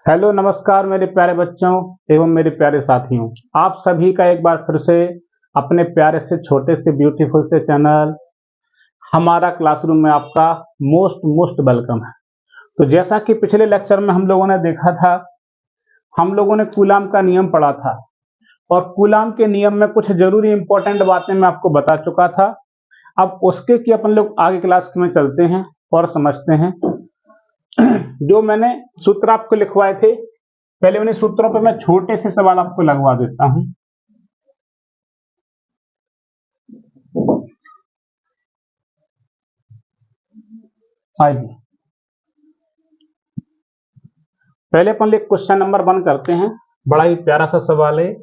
Hello नमस्कार मेरे प्यारे बच्चों एवं मेरे प्यारे साथियों। आप सभी का एक बार फिर से अपने प्यारे से छोटे से ब्यूटीफुल से चैनल हमारा क्लासरूम में आपका मोस्ट मोस्ट वेलकम है। तो जैसा कि पिछले लेक्चर में हम लोगों ने देखा था, हम लोगों ने कूलाम का नियम पढ़ा था और कूलाम के नियम में कुछ जरूरी इंपॉर्टेंट बातें मैं आपको बता चुका था। अब उसके कि अपन लोग आगे क्लास में चलते हैं और समझते हैं। जो मैंने सूत्र आपको लिखवाए थे, पहले उन्हीं सूत्रों पर मैं छोटे से सवाल आपको लगवा देता हूं। आइए पहले अपन लोग क्वेश्चन नंबर 1 करते हैं। बड़ा ही प्यारा सा सवाल है।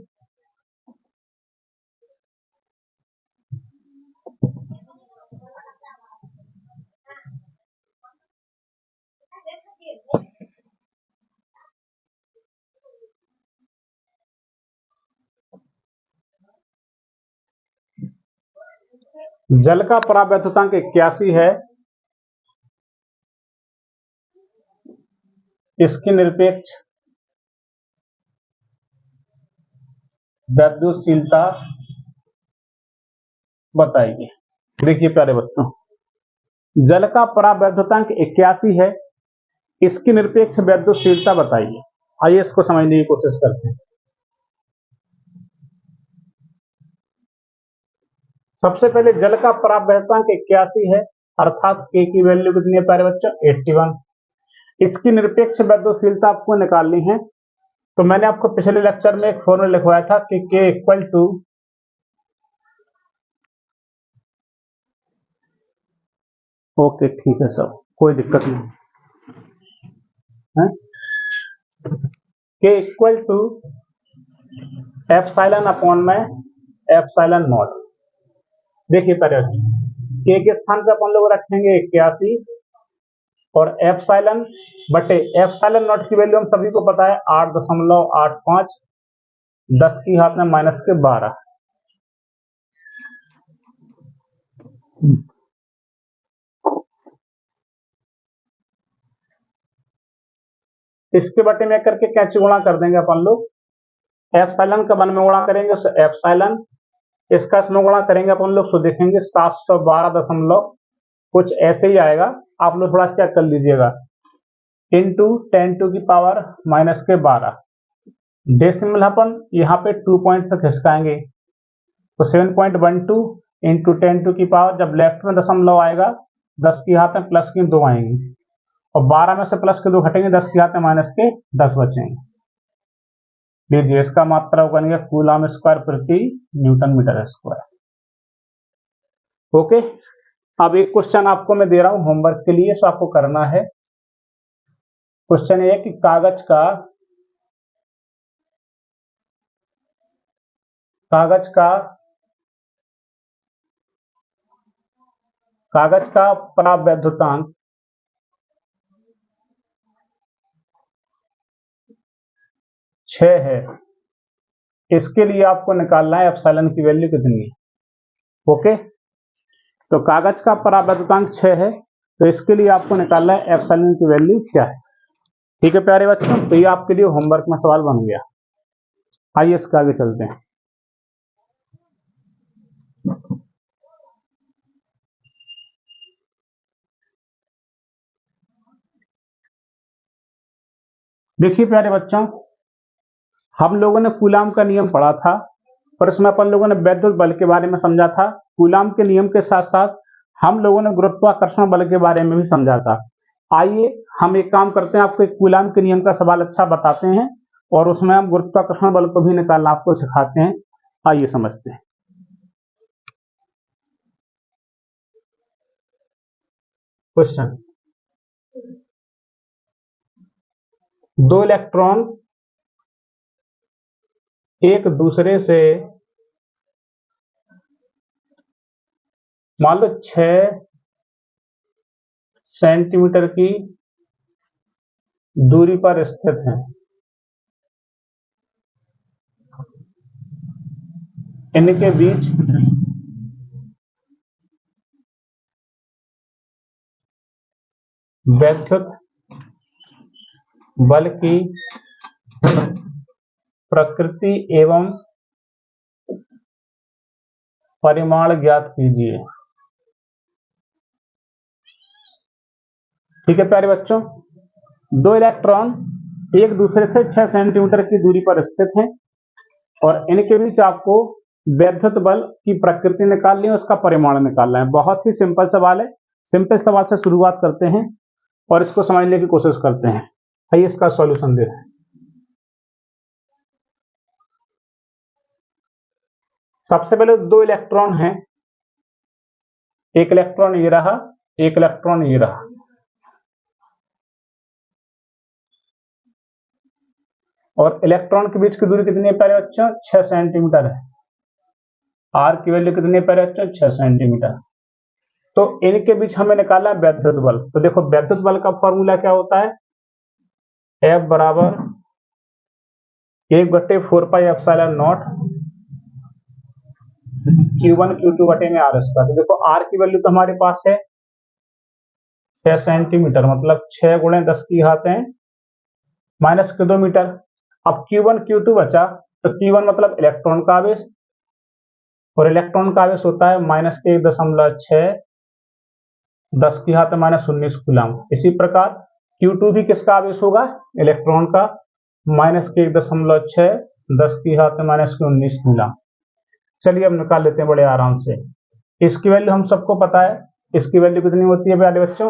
जल का परावैद्युतांक 81 है। इसकी निरपेक्ष वैद्युतशीलता बताइए। देखिए प्यारे बच्चों, जल का परावैद्युतांक 81 है, इसकी निरपेक्ष वैद्युतशीलता बताइए। आइए इसको समझने की कोशिश करते हैं। सबसे पहले जल का परावैद्युतांक 81 है, अर्थात के की वैल्यू कितनी है प्यारे बच्चों? 81। इसकी निरपेक्ष वैद्युतशीलता आपको निकालनी है। तो मैंने आपको पिछले लेक्चर में एक फॉर्मूला लिखवाया था कि K इक्वल टू ओके ठीक है सब, कोई दिक्कत नहीं है। K equal to epsilon upon में एप्सिलॉन नॉट। देखिए पहले K के स्थान पे अपन लोग रखेंगे 81 और एप्सिलॉन बटे एप्सिलॉन नॉट की वैल्यू हम सभी को पता है 8.85 10 की घात में माइनस के 12। इसके बटे में करके कैसे गुणा कर देंगे अपन लोग? एप्सिलॉन का 1 में गुणा करेंगे तो एप्सिलॉन, इसका इसमें गुणा करेंगे अपन लोग तो देखेंगे 712 दशमलव कुछ ऐसे ही आएगा। आप लोग थोड़ा चेक कर लीजिएगा। इंटू 10 टू की पावर माइनस के 12। डेसिमल अपन यहाँ पे 2 पॉइंट तक खिसकाएंगे तो 7.12 इंटू 10 टू की पावर, जब लेफ्ट में दशमलव आएगा 10 की घात में प्लस की 2 आएंगी और 12 में से प्लस के 2 घटेंगे, 10 की घात में माइनस के 10 बचेंगे। लीजिए इसका मात्रा बनेगा कूलम स्क्वायर प्रति न्यूटन मीटर स्क्वायर। ओके, अब एक क्वेश्चन आपको मैं दे रहा हूं होमवर्क के लिए, सो आपको करना है। क्वेश्चन ये कि कागज का परावैद्युतांक 6 है। इसके लिए आपको निकालना है एप्सिलॉन की वैल्यू कितनी है। ओके, तो कागज का परावैद्युतांक 6 है, तो इसके लिए आपको निकालना है एप्सिलॉन की वैल्यू क्या है। ठीक है प्यारे बच्चों, तो ये आपके लिए होमवर्क में सवाल बन गया। आइए इसके आगे चलते हैं। देखिए प्यारे बच्चों, हम लोगों ने कूलाम का नियम पढ़ा था और इसमें अपन लोगों ने वैद्युत बल के बारे में समझा था। कूलाम के नियम के साथ साथ हम लोगों ने गुरुत्वाकर्षण बल के बारे में भी समझा था। आइए हम एक काम करते हैं, आपको एक कूलाम के नियम का सवाल अच्छा बताते हैं और उसमें हम गुरुत्वाकर्षण बल को भी निकालना आपको सिखाते हैं। आइए समझते हैं। क्वेश्चन, 2 इलेक्ट्रॉन एक दूसरे से मान लो 6 सेंटीमीटर की दूरी पर स्थित हैं। इनके बीच वैद्युत बल की प्रकृति एवं परिमाण ज्ञात कीजिए। ठीक है प्यारे बच्चों, दो इलेक्ट्रॉन एक दूसरे से 6 सेंटीमीटर की दूरी पर स्थित हैं और इनके बीच आपको वैद्युत बल की प्रकृति निकालनी है, उसका परिमाण निकालना है। बहुत ही सिंपल सवाल है। सिंपल सवाल से शुरुआत करते हैं और इसको समझने की कोशिश करते हैं। आइए इसका सॉल्यूशन देखें। सबसे पहले दो इलेक्ट्रॉन हैं, एक इलेक्ट्रॉन ये रहा, एक इलेक्ट्रॉन ये रहा। और इलेक्ट्रॉन के बीच की दूरी कितनी है प्यारे बच्चों? 6 सेंटीमीटर है। आर की वैल्यू कितनी है प्यारे बच्चों? 6 सेंटीमीटर। तो इनके बीच हमें निकालना है वैद्युत बल। तो देखो वैद्युत बल का फॉर्मूला क्या होता है? F बराबर 1/4πε0 Q1 Q2 बटे में R स्क्वायर। तो देखो R की वैल्यू तो हमारे पास है 6 सेंटीमीटर, मतलब 6 गुणे 10 की घात है -2 मीटर। अब Q1 Q2 बचा, तो Q1 मतलब इलेक्ट्रॉन का आवेश, और इलेक्ट्रॉन का आवेश होता है -1.6 10 की घात -19 कूलम। इसी प्रकार Q2 भी किसका आवेश होगा? इलेक्ट्रॉन का, -1.6 10 की घात -19 कूलम। चलिए अब निकाल लेते हैं बड़े आराम से। इसकी वैल्यू हम सबको पता है, इसकी वैल्यू कितनी होती है प्यारे बच्चों?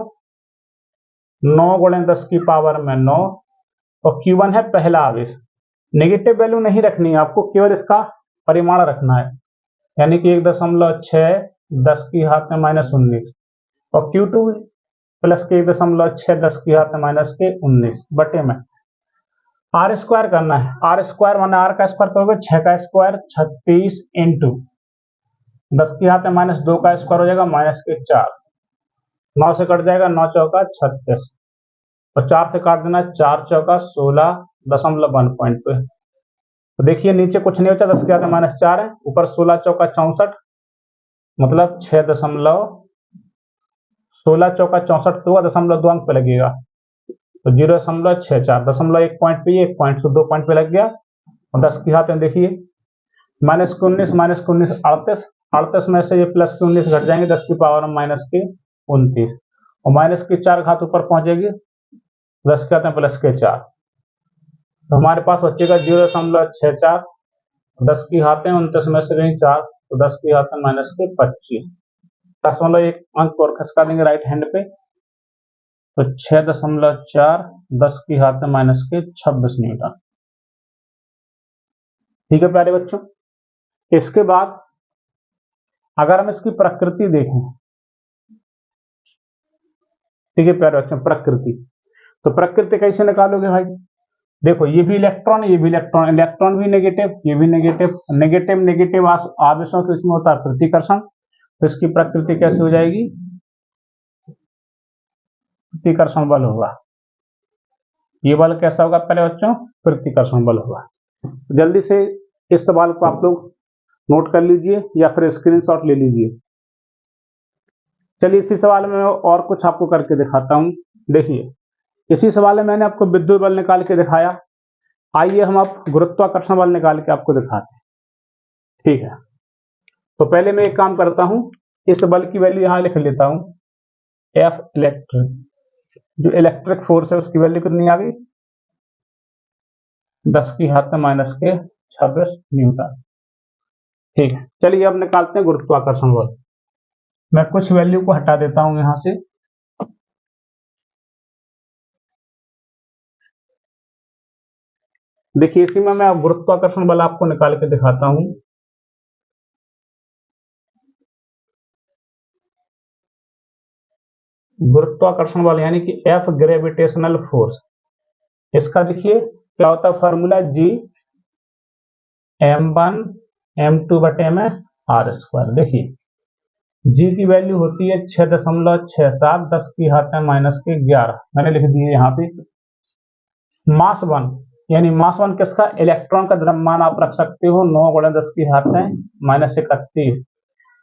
9 गुणे 10 की पावर में 9, और Q1 है पहला आवेश। नेगेटिव वैल्यू नहीं रखनी है आपको, केवल इसका परिमाण रखना है, यानी कि 1.6 10 की घात में -19, और Q2 प्लस के 1.6 10 की घात में -19 बटे में आर स्क्वायर करना है। आर स्क्वायर माने आर का स्क्वायर करोगे 6 का स्क्वायर 36 इंटू 10 की घात में -2 का स्क्वायर हो जाएगा -4, 9 से कट जाएगा, 9 चौका 36, और 4 से काट देना, 4 चौका 16.1 पॉइंट पे। तो देखिए नीचे कुछ नहीं होता, 10 की घात में -4 है, ऊपर 16 चौका 64, मतलब 16 चौका 64 तो 2 अंक पे लगेगा, तो 0.64 1 पॉइंट पे, 1 पॉइंट से 2 पॉइंट पे लग गया। और 10 की घात में देखिए -19 38, 38 में से ये प्लस के 19 घट जाएंगे, 10 की पावर में -29, और माइनस की 4 घात ऊपर पहुंचेगी, 10 की घात में +4, तो हमारे पास बचेगा 0.64, 10 की घात में 29 में से गई 4, तो 10 की घात में -25, 10.1 अंक और खसका देंगे राइट हैंड पे, तो 6.4 10 की घात में -26 न्यूटन। ठीक है प्यारे बच्चों, इसके बाद अगर हम इसकी प्रकृति देखें, ठीक है प्यारे बच्चों, प्रकृति, तो प्रकृति कैसे निकालोगे भाई? देखो ये भी इलेक्ट्रॉन, ये भी इलेक्ट्रॉन, इलेक्ट्रॉन भी नेगेटिव, ये भी नेगेटिव, नेगेटिव नेगेटिव आवेशों के इसमें होता है प्रतिकर्षण, तो इसकी प्रकृति कैसे हो जाएगी? प्रतिकर्षण बल होगा। ये बल कैसा होगा पहले बच्चों? प्रतिकर्षण बल होगा। जल्दी से इस सवाल को आप लोग नोट कर लीजिए या फिर स्क्रीनशॉट ले लीजिए। चलिए इसी सवाल में और कुछ आपको करके दिखाता हूं। देखिए इसी सवाल में मैंने आपको विद्युत बल निकाल के दिखाया, आइए हम अब गुरुत्वाकर्षण बल निकाल के आपको दिखाते हैं। ठीक है, तो पहले मैं एक काम करता हूं, इस बल की वैल्यू यहां लिख लेता हूं, F इलेक्ट्रिक, जो इलेक्ट्रिक फोर्स है उसकी वैल्यू कितनी आ गई? 10 की घात में -26 न्यूटन। ठीक है, चलिए अब निकालते हैं गुरुत्वाकर्षण बल। मैं कुछ वैल्यू को हटा देता हूं यहां से। देखिए इसी में मैं अब गुरुत्वाकर्षण बल आपको निकाल के दिखाता हूं। गुरुत्वाकर्षण बल यानी कि F ग्रेविटेशनल फोर्स, इसका देखिए क्या होता है फॉर्मूला, G m1 m2 बटे में R स्क्वायर। देखिए G की वैल्यू होती है 6.67 10 की घात में -11, मैंने लिख दी है यहाँ पे। मास 1 यानी मास 1 किसका? इलेक्ट्रॉन का द्रव्यमान आप रख सकते हो 9 गुणे 10 की घात में -31।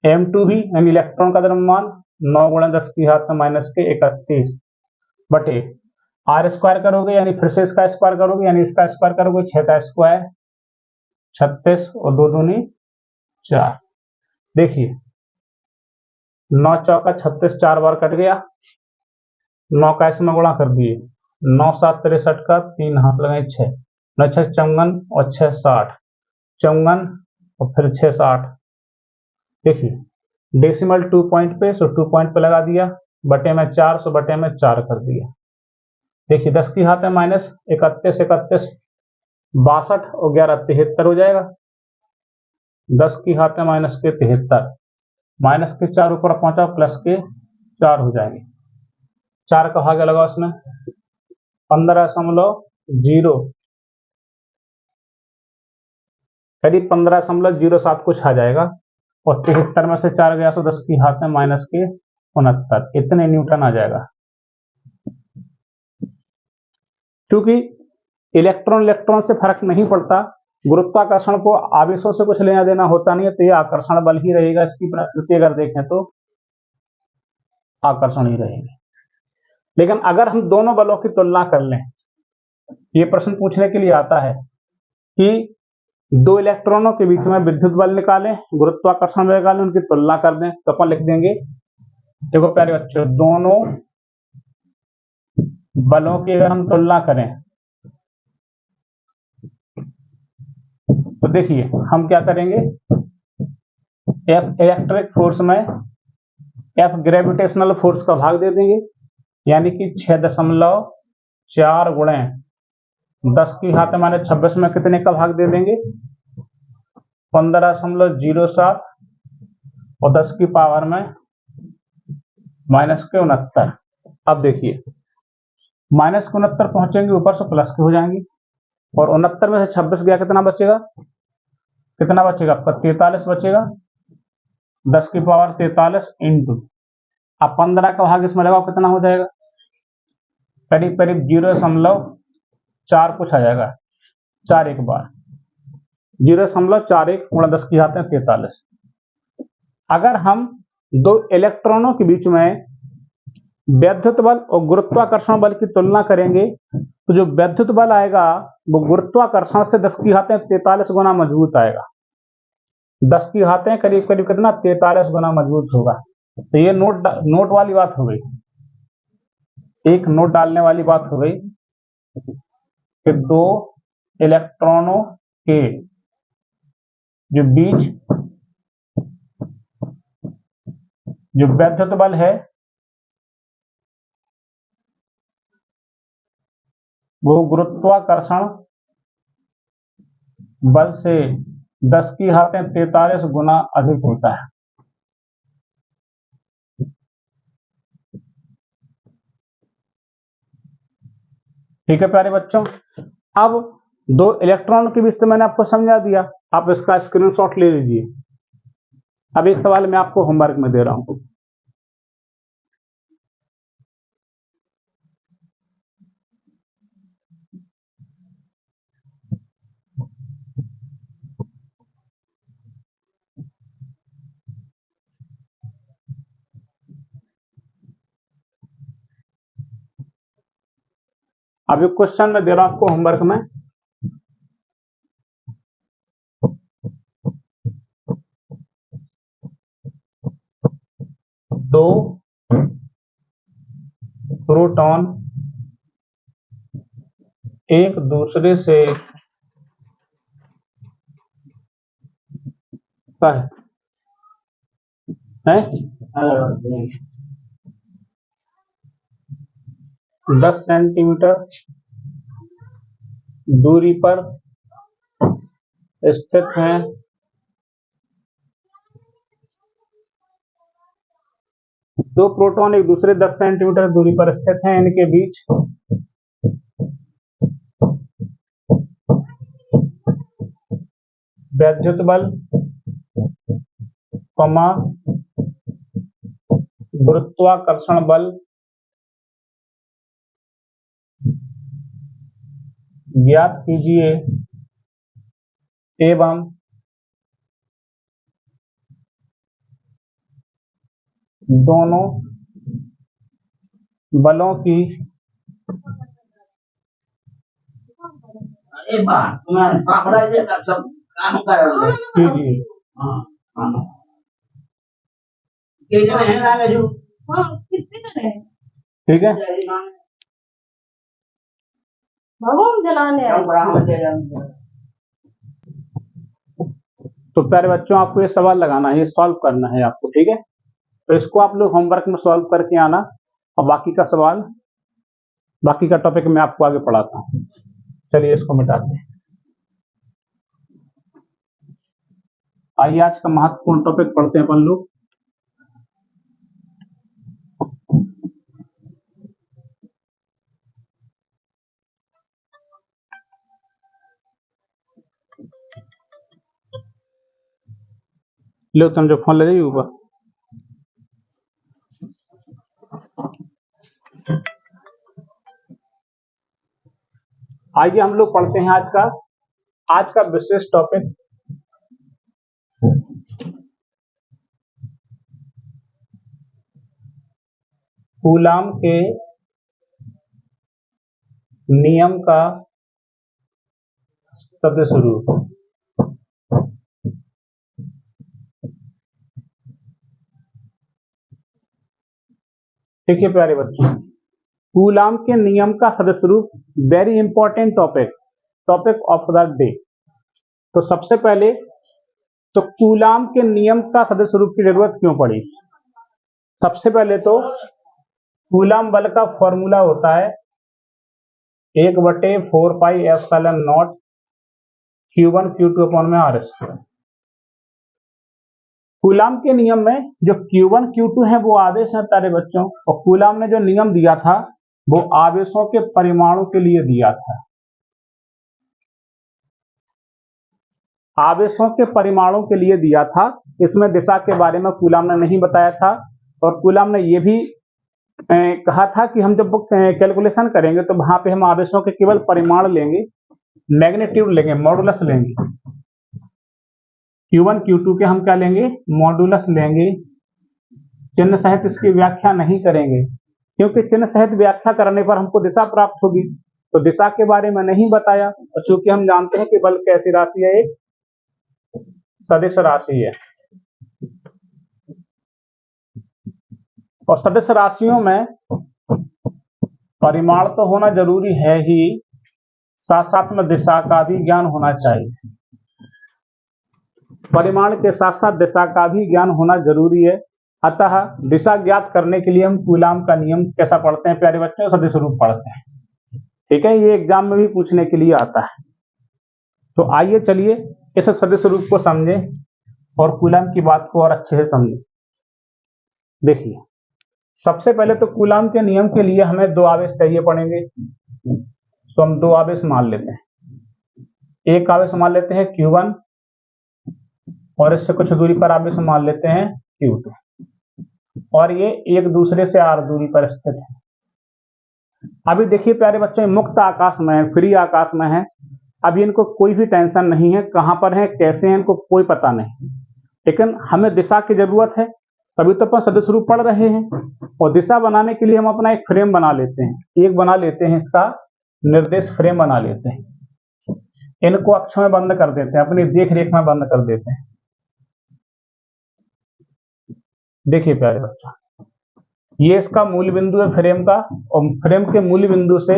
m2 भी यानी इलेक्ट्रॉन का द्रव्यमान 9 गुणे 10 की घात में -31 बटे आर स्क्वायर करोगे यानी फिर से इसका स्क्वायर करोगे यानी इसका स्क्वायर करोगे, 6 का स्क्वायर 36 और 2 दूनी 4। देखिए 9 चौका 36, 4 बार कट गया, 9 का इसमें गुणा कर दिए, 9 7 63 का 3 हाथ लगाए 6, 9 6 54 और 6 60, 54 और फिर 6 60। देखिए डेसिमल 2 पॉइंट पे, सो 2 पॉइंट पे लगा दिया, बटे में 4, सो बटे में 4 कर दिया। देखिए 10 की घात है माइनस 31, 31 62 और 11 73 हो जाएगा। 10 की घात है माइनस के 73, माइनस के 4 ऊपर पहुंचा, प्लस के 4 हो जाएंगे। 4 का भाग्य लगा उसमें 15.0, करीब 15.07 कुछ आ जाएगा, और 73 में से 4 गया, तो 10 की घात में माइनस के 69, इतने न्यूटन आ जाएगा। क्योंकि इलेक्ट्रॉन इलेक्ट्रॉन से फर्क नहीं पड़ता, गुरुत्वाकर्षण को आवेशों से कुछ लेना देना होता नहीं है, तो ये आकर्षण बल ही रहेगा। इसकी प्रकृति अगर देखें तो आकर्षण ही रहेगी। लेकिन अगर हम दोनों बलों की तुलना कर लें, ये प्रश्न पूछने के लिए आता है कि दो इलेक्ट्रॉनों के बीच में विद्युत बल निकालें, गुरुत्वाकर्षण बल निकालें, उनकी तुलना कर दें, तो अपन लिख देंगे, देखो प्यारे बच्चों, दोनों बलों की अगर हम तुलना करें तो देखिए हम क्या करेंगे, एफ इलेक्ट्रिक फोर्स में एफ ग्रेविटेशनल फोर्स का भाग दे देंगे, यानी कि 6.4 गुणे 10 की घात माने 26 में कितने का भाग दे देंगे, 15.07 और 10 की पावर में माइनस के 69। अब देखिए माइनस के 69 पहुंचेंगे ऊपर से प्लस के हो जाएंगे, और 69 में से 26 गया, कितना बचेगा, कितना बचेगा, 43 बचेगा, 10 की पावर 43 इंटू, अब 15 का भाग इसमें लगाओ, कितना हो जाएगा, करीब करीब 0.4 कुछ आ जाएगा, 4 एक बार 0.41 गुणा 10 की घात में 43। अगर हम दो इलेक्ट्रॉनों के बीच में वैद्युत बल और गुरुत्वाकर्षण बल की तुलना करेंगे, तो जो वैद्युत बल आएगा वो गुरुत्वाकर्षण से 10 की घात 43 गुना मजबूत आएगा। 10 की घातें करीब करीब कितना, 43 गुना मजबूत होगा। तो ये नोट वाली बात हो गई, एक नोट डालने वाली बात हो गई कि दो इलेक्ट्रॉनों के जो बीच जो वैद्युत बल है वो गुरुत्वाकर्षण बल से 10 की घात 43 गुना अधिक होता है। ठीक है प्यारे बच्चों, अब दो इलेक्ट्रॉन के बीच तो मैंने आपको समझा दिया, आप इसका स्क्रीनशॉट ले लीजिए। अब एक सवाल मैं आपको होमवर्क में दे रहा हूं, अभी क्वेश्चन में दे रहा हूं आपको होमवर्क में, दो प्रोटॉन एक दूसरे से है 10 सेंटीमीटर दूरी पर स्थित हैं, दो प्रोटॉन एक दूसरे 10 सेंटीमीटर दूरी पर स्थित हैं, इनके बीच वैद्युत बल, गुरुत्वाकर्षण बल ज्ञात कीजिए एवं दोनों बलों की अरे बात तुम्हारे पापड़ा जे का सब काम कर रहे हैं। जी हां हां के जने हैं ना जो हाँ कितने जने हैं ठीक है। भगवान जलाने क्या आए बड़ा हो जाएगा। तो प्यारे बच्चों, आपको ये सवाल लगाना है, ये सॉल्व करना है आपको, ठीक है। तो इसको आप लोग होमवर्क में सॉल्व करके आना, और बाकी का सवाल, बाकी का टॉपिक मैं आपको आगे पढ़ाता हूँ। चलिए इसको मिटाते हैं। आइए आज का महत्वपूर्ण टॉपिक पढ़ते हैं अपन लोग। लो तुम जो फोन ले जाइए ऊपर। आइए हम लोग पढ़ते हैं आज का विशेष टॉपिक कूलाम के नियम का सदस्वरूप। ठीक है प्यारे बच्चों, कूलाम के नियम का सदस्वरूप very important topic of the day. तो सबसे पहले तो कूलाम के नियम का सदस्वरूप की जरूरत क्यों पड़ी? सबसे पहले तो कूलाम बल का फॉर्मूला होता है 1/4 pi epsilon naught Q1 Q2 upon में R²। कूलाम के नियम में जो Q1 Q2 है वो आवेश है प्यारे बच्चों, और कूलाम ने जो नियम दिया था वो आवेशों के परिमाणों के लिए दिया था। आवेशों के परिमाणों के लिए दिया था। इसमें दिशा के बारे में कूलाम ने नहीं बताया था, और कूलाम ने यह भी कहा था कि हम जब कैलकुलेशन करेंगे तो वहां पे हम आवेशों के केवल परिमाण लेंगे, मैग्नीट्यूड लेंगे, मॉडुलस लेंगे। Q1 Q2 के हम क्या लेंगे? मॉडुलस लेंगे। चिन्ह सहित इसकी व्याख्या नहीं करेंगे, क्योंकि चिन्ह सहित व्याख्या करने पर हमको दिशा प्राप्त होगी, तो दिशा के बारे में नहीं बताया। और चूंकि हम जानते हैं कि बल कैसी राशि है, एक सदिश राशि है, और सदिश राशियों में परिमाण तो होना जरूरी है ही, साथ साथ में दिशा का भी ज्ञान होना चाहिए। परिमाण के साथ साथ दिशा का भी ज्ञान होना जरूरी है। अतः दिशा ज्ञात करने के लिए हम कूलाम का नियम कैसा पढ़ते हैं प्यारे बच्चों? सदिश रूप पढ़ते हैं। ठीक है, ये एग्जाम में भी पूछने के लिए आता है। तो आइए चलिए इस सदिश रूप को समझें और कूलाम की बात को और अच्छे से समझें। देखिए, सबसे पहले तो कूलाम के नियम के लिए हमें दो आवेश चाहिए पड़ेंगे, तो हम दो आवेश मान लेते हैं। एक आवेश मान लेते हैं Q1, और इससे कुछ दूरी पर आवेश मान लेते हैं Q2, और ये एक दूसरे से r दूरी पर स्थित है। अभी देखिए प्यारे बच्चे, मुक्त आकाश में है, फ्री आकाश में है। अभी इनको कोई भी टेंशन नहीं है, कहां पर है, कैसे हैं, इनको कोई पता नहीं। लेकिन हमें दिशा की जरूरत है, तभी तो अपन सदिश रूप पढ़ रहे हैं। और दिशा बनाने के लिए हम अपना एक फ्रेम बना लेते हैं, इसका निर्देश फ्रेम बना लेते हैं। इनको अक्षों में बंद कर देते हैं, अपनी देख रेख में बंद कर देते हैं। देखिए प्यारे बच्चों, ये इसका मूल बिंदु है फ्रेम का, और फ्रेम के मूल बिंदु से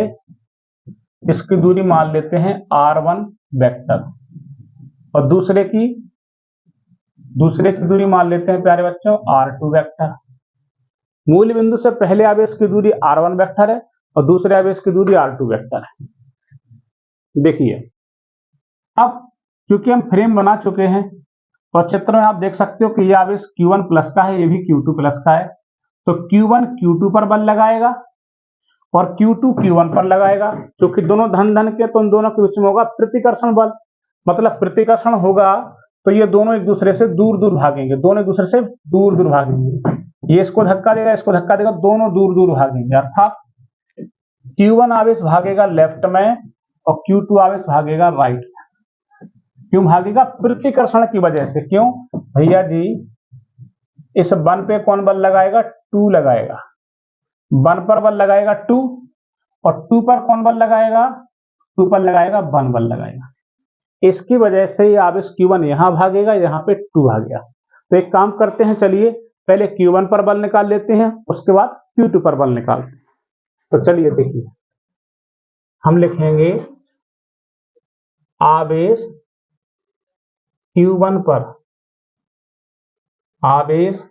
इसकी दूरी मान लेते हैं R1 वेक्टर, और दूसरे की दूरी मान लेते हैं प्यारे बच्चों R2 वेक्टर। मूल बिंदु से पहले आवेश की दूरी R1 वेक्टर है, और दूसरे आवेश की दूरी R2 वेक्टर है। देखिए, अब क्योंकि हम फ्रेम बना चुके हैं, और चित्र में आप देख सकते हो कि यह आवेश Q1 प्लस का है, ये भी Q2 प्लस का है। तो Q1 Q2 पर बल लगाएगा, और Q2 Q1 पर लगाएगा। क्योंकि दोनों धन धन के, तो उन दोनों के बीच में होगा प्रतिकर्षण बल। मतलब प्रतिकर्षण होगा तो ये दोनों एक दूसरे से दूर दूर भागेंगे, ये इसको धक्का देगा, इसको धक्का देगा, दोनों दूर दूर भागेंगे। अर्थात Q1 आवेश भागेगा लेफ्ट में, और Q2 आवेश भागेगा राइट में। क्यों भागेगा? प्रतिकर्षण की वजह से। क्यों भैया जी? इस वन पे कौन बल लगाएगा? 2 लगाएगा। वन पर बल लगाएगा 2, और 2 पर कौन बल लगाएगा? 2 पर लगाएगा 1 बल लगाएगा। इसकी वजह से ये आवेश Q1 यहां भागेगा, यहां पे 2 आ गया। तो एक काम करते हैं, चलिए पहले Q1 पर बल निकाल लेते हैं, उसके बाद Q2 पर बल निकालते हैं। तो चलिए देखिए, हम लिखेंगे आवेश Q1 पर आवेश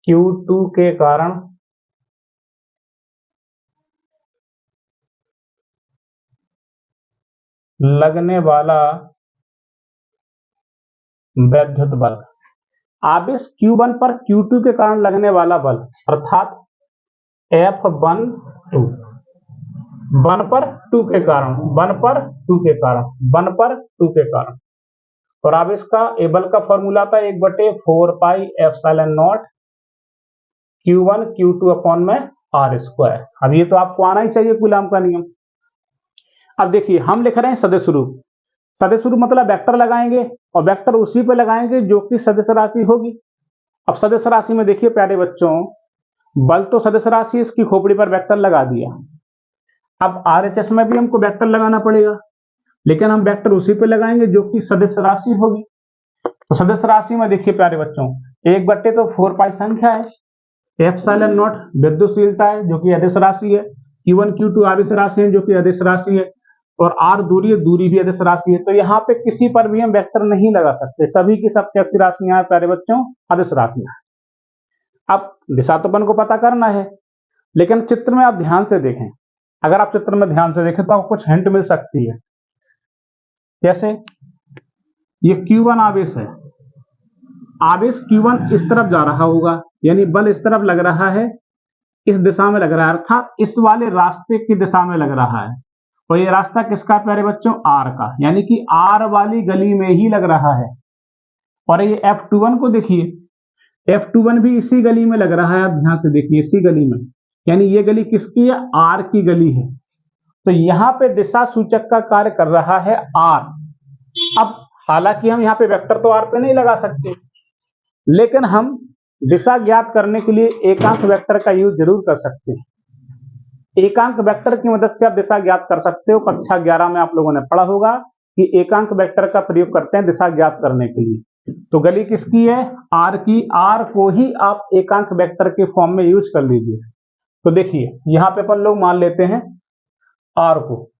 Q2 के कारण लगने वाला वैद्युत बल। आवेश Q1 पर Q2 के कारण लगने वाला बल अर्थात F1 2 1 पर 2 के कारण 1 पर 2 के कारण 1 पर 2 के कारण। और आवेश का ए बल का फॉर्मूला था 1/4 pi epsilon naught Q1 Q2 upon में R स्क्वायर। अब ये तो आपको आना ही चाहिए कूलाम का नियम। अब देखिए, हम लिख रहे हैं सदिश रूप। सदिश रूप मतलब वेक्टर लगाएंगे और वेक्टर उसी पे लगाएंगे जो कि सदिश राशि होगी। अब सदिश राशि में देखिए प्यारे बच्चों, बल तो सदिश राशि, इसकी खोपड़ी पर वेक्टर लगा दिया। अब RHS में भी हमको वेक्टर लगाना पड़ेगा, लेकिन हम वेक्टर उसी पे लगाएंगे जो कि सदिश राशि होगी। तो सदिश राशि में देखिए प्यारे बच्चों, 1/4 पाई संख्या है, एप्सिलॉन नॉट विद्युतशीलता है जो कि अदिश राशि है, Q1 Q2 आवेश राशि है जो कि अदिश राशि है, और R दूरी है, दूरी भी अदिश राशि है। तो यहाँ पे किसी पर भी हम वेक्टर नहीं लगा सकते, सभी की सब कैसी राशियां हैं प्यारे बच्चों? अदिश राशियां। अब दिशा तो अपन को पता करना है, लेकिन चित्र में आप ध्यान से देखें। अगर आप चित्र में ध्यान से देखें तो आपको कुछ हिंट मिल सकती है। जैसे ये Q1 आवेश है, आवेश Q1 इस तरफ जा रहा होगा, यानी बल इस तरफ लग रहा है, इस दिशा में लग रहा है, अर्थात इस वाले रास्ते की दिशा में लग रहा है। और ये रास्ता किसका प्यारे बच्चों? R का, यानी कि R वाली गली में ही लग रहा है। और ये F21 को देखिए, F21 भी इसी गली में लग रहा है। आप ध्यान से देखिए, इसी गली में, यानी ये गली किसकी है? R की गली है। तो यहाँ पे दिशा सूचक का कार्य कर रहा है R। अब हालांकि हम यहाँ पे वेक्टर तो R पे नहीं लगा सकते, लेकिन हम दिशा ज्ञात करने के लिए एकांक वेक्टर का यूज जरूर कर सकते हैं। एकांक वेक्टर की मदद से आप दिशा ज्ञात कर सकते हो। कक्षा 11 में आप लोगों ने पढ़ा होगा कि एकांक वेक्टर का प्रयोग करते हैं दिशा ज्ञात करने के लिए। तो गली किसकी है? R की। R को ही आप एकांक वेक्टर के फॉर्म में यूज कर लीजिए। तो देखिए, यहाँ पे अपन लोग मान लेते हैं R को,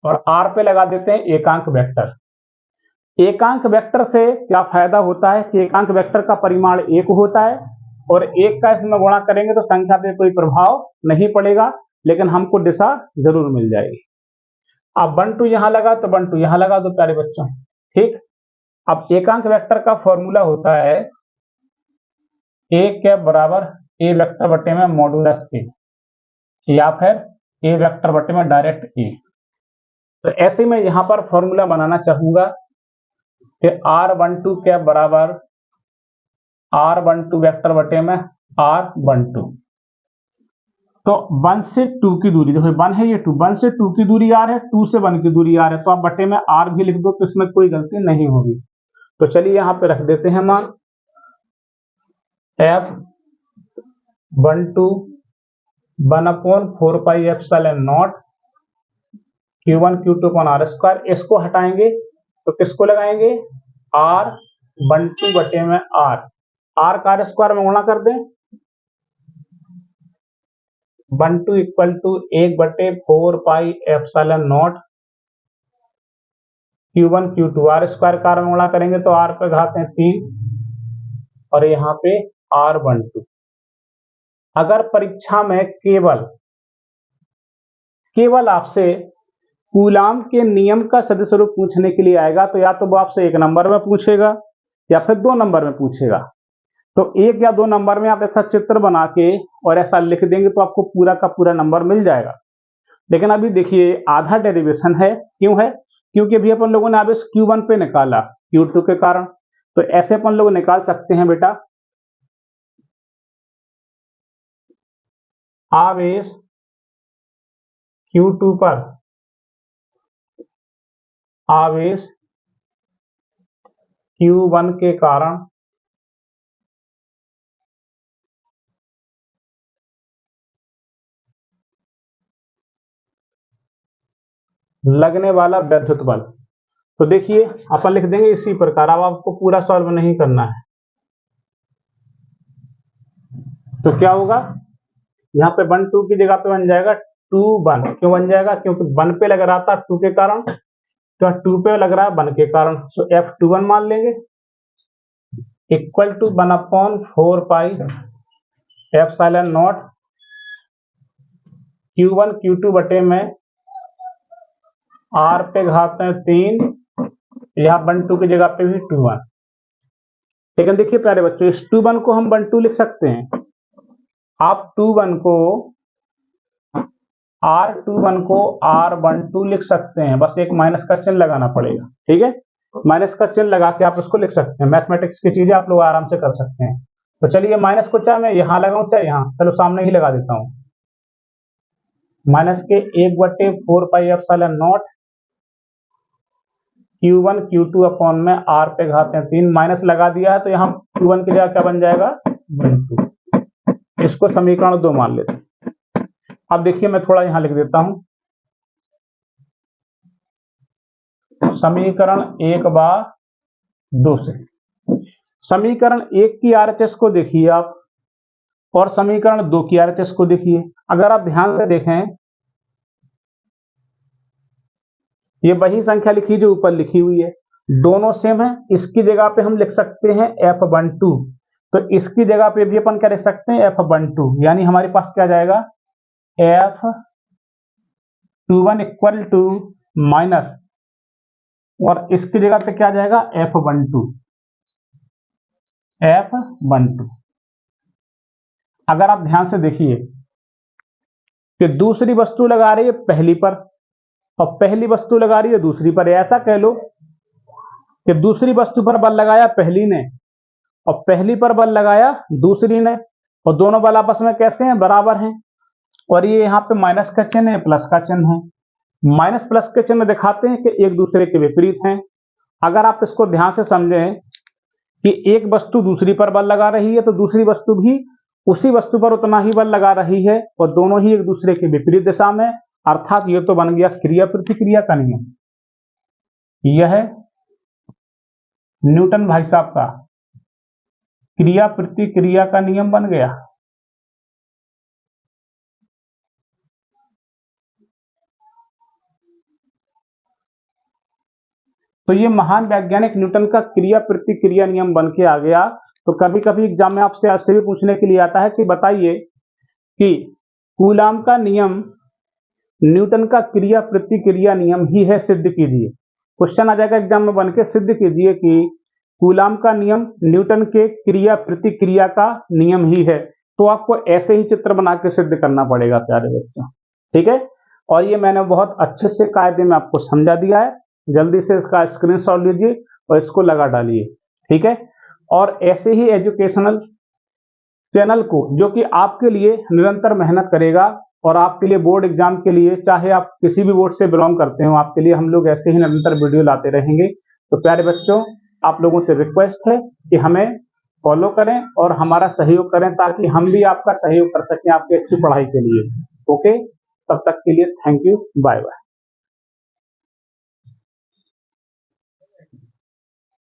और R पे लगा देते हैं एकांक वेक्टर। एकांक वेक्टर से क्या फायदा होता है कि एकांक वेक्टर का परिमाण 1 होता है, और 1 का इसमें गुणा करेंगे तो संख्या पे कोई प्रभाव नहीं पड़ेगा, लेकिन हमको दिशा जरूर मिल जाएगी। अब 1 2 यहां लगा तो 1 2 यहां लगा दो प्यारे बच्चों, ठीक। अब एकांक वेक्टर का फॉर्मूला होता है A कैप बराबर A वेक्टर बटे में मॉडुलस A, या फिर A वेक्टर बटे में डायरेक्ट A। तो ऐसे में यहां पर फॉर्मूला बनाना चाहूंगा कि R12 कैप बराबर R12 वेक्टर बटे में R12। तो 1 से 2 की दूरी, देखो 1 है, ये 2, 1 से 2 की दूरी R है, 2 से 1 की दूरी R है, तो आप बटे में R भी लिख दो तो इसमें कोई गलती नहीं होगी। तो चलिए यहाँ पे रख देते हैं मान F12 1/4 pi epsilon naught Q1 Q2 upon R square. इसको हटाएंगे तो किसको लगाएंगे? R12 बटे में R। R का R स्क्वायर में गुणा कर दें, 12 equal to 1/4 pi epsilon naught Q1 Q2। R square का R में गुणा करेंगे तो R पे घात है 3, और यहाँ पे R12। अगर परीक्षा में केवल आपसे कूलाम के नियम का सदिश रूप पूछने के लिए आएगा, तो या तो वो आपसे 1 नंबर में पूछेगा या फिर 2 नंबर में पूछेगा। तो 1 या 2 नंबर में आप ऐसा चित्र बना के और ऐसा लिख देंगे तो आपको पूरा का पूरा नंबर मिल जाएगा। लेकिन अभी देखिए, आधा डेरिवेशन है। क्यों है? क्योंकि अभी अपन लोगों ने आवेश Q1 पे निकाला Q2 के कारण। तो ऐसे अपन लोग निकाल सकते हैं बेटा, आवेश Q2 पर आवेश Q1 के कारण लगने वाला वैद्युत बल। तो देखिए अपन लिख देंगे इसी प्रकार। अब आपको पूरा सॉल्व नहीं करना है। तो क्या होगा, यहाँ पे 1 2 की जगह पे बन जाएगा 2 1। क्यों बन जाएगा, क्योंकि 1 पे लग रहा था 2 के कारण, तो 2 पे लग रहा है 1 के कारण। सो F21 मान लेंगे equal to 1/4 pi epsilon naught Q1 Q2 बटे में R पे घात में 3, यहाँ 1 2 की जगह पे भी 2 1। लेकिन देखिए प्यारे बच्चों, इस 2 1 को हम 1 2 लिख सकते हैं। आप 2 1 को R21 को R12 लिख सकते हैं, बस एक माइनस का चिन्ह लगाना पड़ेगा। ठीक है, माइनस का चिन्ह लगा के आप उसको लिख सकते हैं। मैथमेटिक्स की चीजें आप लोग आराम से कर सकते हैं। तो चलिए माइनस को चाहे मैं यहाँ लगाऊं चाहे यहाँ, चलो सामने ही लगा देता हूं। माइनस के 1/4 pi epsilon naught Q1 Q2 upon में R पे घात में 3, माइनस लगा दिया है तो यहाँ Q1 की जगह क्या बन जाएगा 1/2। इसको समीकरण 2 मान लेते हैं। अब देखिए मैं थोड़ा यहां लिख देता हूं, समीकरण 1/2 से समीकरण 1 की RHS को देखिए आप, और समीकरण 2 की RHS को देखिए। अगर आप ध्यान से देखें, ये वही संख्या लिखी जो ऊपर लिखी हुई है, दोनों सेम है। इसकी जगह पे हम लिख सकते हैं F12, तो इसकी जगह पे भी अपन क्या लिख सकते हैं F12, यानी हमारे पास क्या जाएगा F21 इक्वल टू माइनस, और इसकी जगह पे क्या जाएगा F12। अगर आप ध्यान से देखिए कि दूसरी वस्तु लगा रही है पहली पर और पहली वस्तु लगा रही है दूसरी पर। ऐसा कह लो कि दूसरी वस्तु पर बल लगाया पहली ने और पहली पर बल लगाया दूसरी ने, और दोनों बल आपस में कैसे हैं, बराबर हैं। और ये यहाँ पे माइनस का चिन्ह है, प्लस का चिन्ह है। माइनस प्लस के चिन्ह दिखाते हैं कि एक दूसरे के विपरीत हैं। अगर आप इसको ध्यान से समझें कि एक वस्तु दूसरी पर बल लगा रही है तो दूसरी वस्तु भी उसी वस्तु पर उतना ही बल लगा रही है, और दोनों ही एक दूसरे के विपरीत दिशा में। अर्थात ये तो बन गया क्रिया प्रतिक्रिया का नियम। यह न्यूटन भाई साहब का क्रिया प्रतिक्रिया का नियम बन गया। तो ये महान वैज्ञानिक न्यूटन का क्रिया प्रतिक्रिया नियम बन के आ गया। तो कभी कभी एग्जाम में आपसे ऐसे भी पूछने के लिए आता है कि बताइए कि कूलाम का नियम न्यूटन का क्रिया प्रतिक्रिया नियम ही है, सिद्ध कीजिए। क्वेश्चन आ जाएगा एग्जाम में बन के, सिद्ध कीजिए कि कूलाम का नियम न्यूटन के क्रिया प्रतिक्रिया का नियम ही है। तो आपको ऐसे ही चित्र बना के सिद्ध करना पड़ेगा प्यारे बच्चों। ठीक है, और ये मैंने बहुत अच्छे से कायदे में आपको समझा दिया है। जल्दी से इसका स्क्रीनशॉट लीजिए और इसको लगा डालिए। ठीक है, और ऐसे ही एजुकेशनल चैनल को जो कि आपके लिए निरंतर मेहनत करेगा और आपके लिए बोर्ड एग्जाम के लिए, चाहे आप किसी भी बोर्ड से बिलोंग करते हो, आपके लिए हम लोग ऐसे ही निरंतर वीडियो लाते रहेंगे। तो प्यारे बच्चों, आप लोगों से रिक्वेस्ट है कि हमें फॉलो करें और हमारा सहयोग करें, ताकि हम भी आपका सहयोग कर सकें आपकी अच्छी पढ़ाई के लिए। ओके, तब तक के लिए थैंक यू, बाय बाय।